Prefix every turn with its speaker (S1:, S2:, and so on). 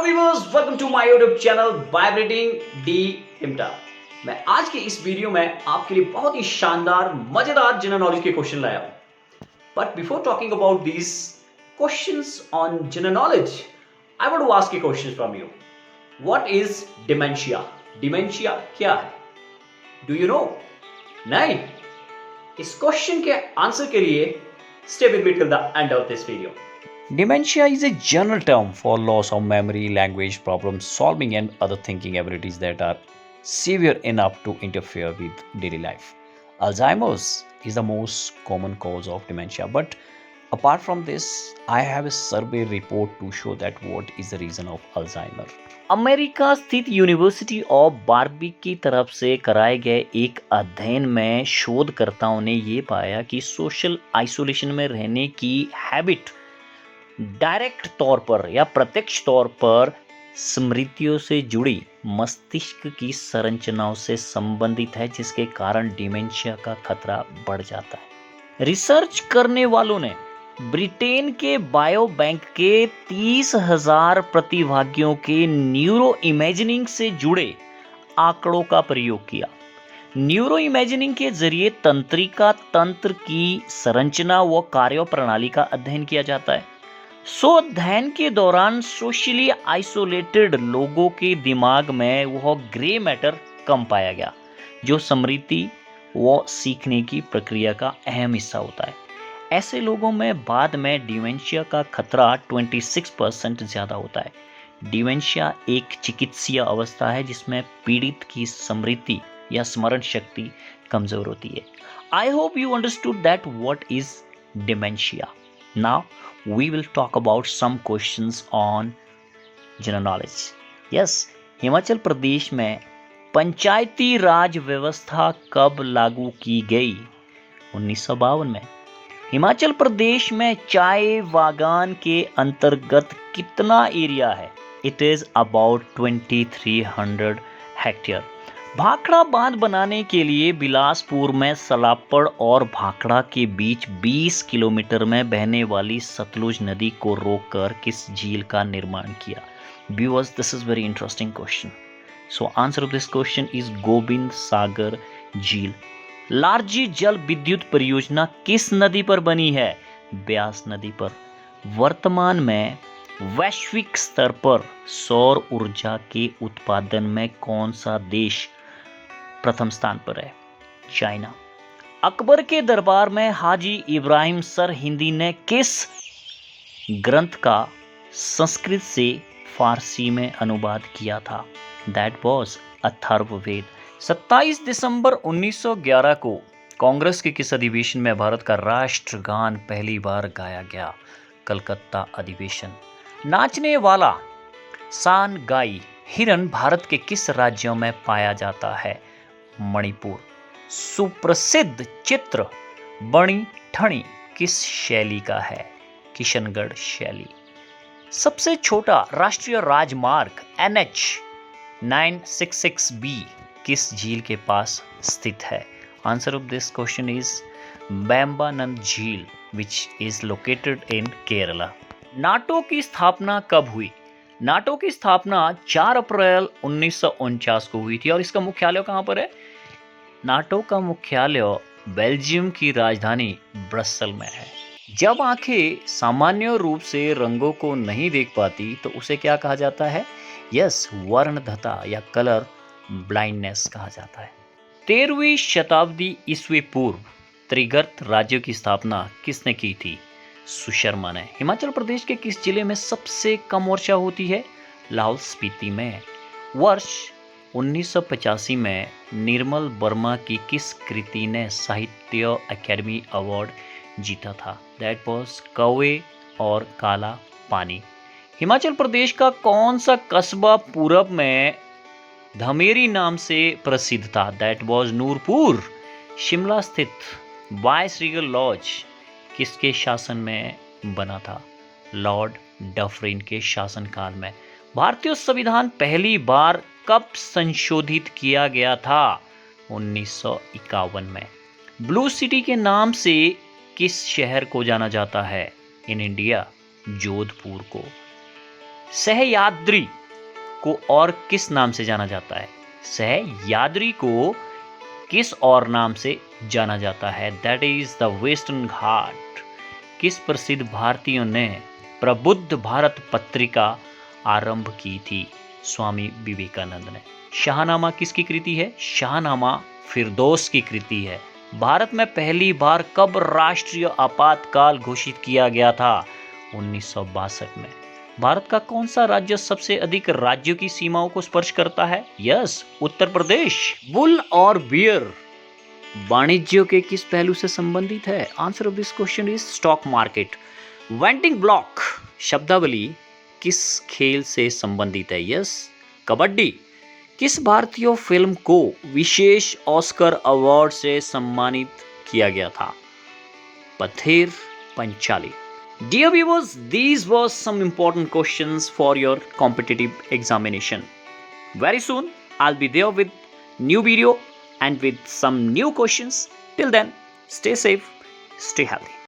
S1: Hello viewers, welcome to my YouTube channel vibrating डी इम्टा। मैं आज के इस वीडियो में आपके लिए बहुत ही शानदार मजेदार जनरल नॉलेज के क्वेश्चन लाया हूं। But before talking about these questions on general knowledge, I want to ask a question from you. What is dementia? Dementia क्या है? Do you know? नहीं? इस क्वेश्चन के आंसर के लिए stay with me till the end of this video. Dementia is a general term for loss of memory, language, problem solving, and other thinking abilities that are severe enough to interfere with daily life. Alzheimer's is the most common cause of dementia, but apart from this, I have a survey report to show that what is the reason of Alzheimer. America स्थित university of Barbie की तरफ से कराए गए एक अध्ययन में शोधकर्ताओं ने ये पाया कि सोशल आइसोलेशन में रहने की हैबिट डायरेक्ट तौर पर या प्रत्यक्ष तौर पर स्मृतियों से जुड़ी मस्तिष्क की संरचनाओं से संबंधित है, जिसके कारण डिमेंशिया का खतरा बढ़ जाता है। रिसर्च करने वालों ने ब्रिटेन के बायो बैंक के 30,000 प्रतिभागियों के न्यूरो इमेजिनिंग से जुड़े आंकड़ों का प्रयोग किया। न्यूरो इमेजिनिंग के जरिए तंत्रिका तंत्र की संरचना व कार्य प्रणाली का अध्ययन किया जाता है। अध्ययन के दौरान सोशली आइसोलेटेड लोगों के दिमाग में वह ग्रे मैटर कम पाया गया, जो स्मृति व सीखने की प्रक्रिया का अहम हिस्सा होता है। ऐसे लोगों में बाद में डिमेंशिया का खतरा 26% ज्यादा होता है। डिमेंशिया एक चिकित्सीय अवस्था है जिसमें पीड़ित की स्मृति या स्मरण शक्ति कमजोर होती है। I hope you understood that what is dementia. Now we will talk about some questions on general knowledge. Yes, Himachal Pradesh में पंचायती राज व्यवस्था कब लागू की गई? 1952 में। हिमाचल प्रदेश में चाय बागान के अंतर्गत कितना एरिया है? It is about 2300 hectare. Bhakra बांध बनाने के लिए बिलासपुर में सलापड़ और भाखड़ा के बीच 20 किलोमीटर में बहने वाली सतलुज नदी को रोककर किस झील का निर्माण किया? Viewers, this is very interesting question. So answer of this question is Govind Sagar jheel. Larji जल विद्युत परियोजना किस नदी पर बनी है? ब्यास नदी पर। वर्तमान में वैश्विक स्तर पर सौर ऊर्जा के उत्पादन में कौन सा देश प्रथम स्थान पर है? चाइना। अकबर के दरबार में हाजी इब्राहिम सर हिंदी ने किस ग्रंथ का संस्कृत से फारसी में अनुवाद किया था? That was Atharvaveda. 27 दिसंबर 1911 को कांग्रेस के किस अधिवेशन में भारत का राष्ट्रगान पहली बार गाया गया? कलकत्ता अधिवेशन। नाचने वाला सान गाई हिरन भारत के किस राज्यों में पाया जाता है? मणिपुर। सुप्रसिद्ध चित्र बणी ठणी किस शैली का है? किशनगढ़ शैली। सबसे छोटा राष्ट्रीय राजमार्ग NH 966B किस झील के पास स्थित है? Answer of this question is Vembanad jheel which is located in Kerala. NATO की स्थापना कब हुई? नाटो की स्थापना 4 अप्रैल 1949 को हुई थी और इसका मुख्यालय कहाँ पर है? नाटो का मुख्यालय बेल्जियम की राजधानी ब्रसेल में है। जब आंखें सामान्य रूप से रंगों को नहीं देख पाती तो उसे क्या कहा जाता है? यस, वर्णधता या कलर ब्लाइंडनेस कहा जाता है। 13वीं शताब्दी ईस्वी पूर्व त्रिगर्त राज्य की स्थापना किसने की थी? सुशर्मा ने। हिमाचल प्रदेश के किस जिले में सबसे कम वर्षा होती है? लाहौल स्पीति में। वर्ष 1985 में निर्मल वर्मा की किस कृति ने साहित्य अकेडमी अवार्ड जीता था? दैट वाज कौवे और काला पानी। हिमाचल प्रदेश का कौन सा कस्बा पूरब में धमेरी नाम से प्रसिद्ध था? That was Nurpur. शिमला स्थित वाइसरीगल लॉज किसके शासन में बना था? लॉर्ड डफरिन के शासनकाल में। भारतीय संविधान पहली बार कब संशोधित किया गया था? 1951 में। ब्लू सिटी के नाम से किस शहर को जाना जाता है इन इंडिया? जोधपुर को। सहयाद्री को और किस नाम से जाना जाता है? सहयाद्री को किस और नाम से जाना जाता है? दैट इज द वेस्टर्न घाट। किस प्रसिद्ध भारतीयों ने प्रबुद्ध भारत पत्रिका आरंभ की थी? स्वामी विवेकानंद ने। शाहनामा किसकी कृति है? शाहनामा फिरदौस की कृति है। भारत में पहली बार कब राष्ट्रीय आपातकाल घोषित किया गया था? 1962 में। भारत का कौन सा राज्य सबसे अधिक राज्यों की सीमाओं को स्पर्श करता है? यस, उत्तर प्रदेश। वुल और बियर वाणिज्य के किस पहलू से संबंधित है? Answer of this question is stock market. Vending block शब्दावली किस खेल से संबंधित है? यस, कबड्डी। किस भारतीय फिल्म को विशेष ऑस्कर अवार्ड से सम्मानित किया गया था? Pather Panchali. Dear viewers, these were some important questions for your competitive examination. Very soon, I'll be there with new video and with some new questions. Till then, stay safe, stay healthy.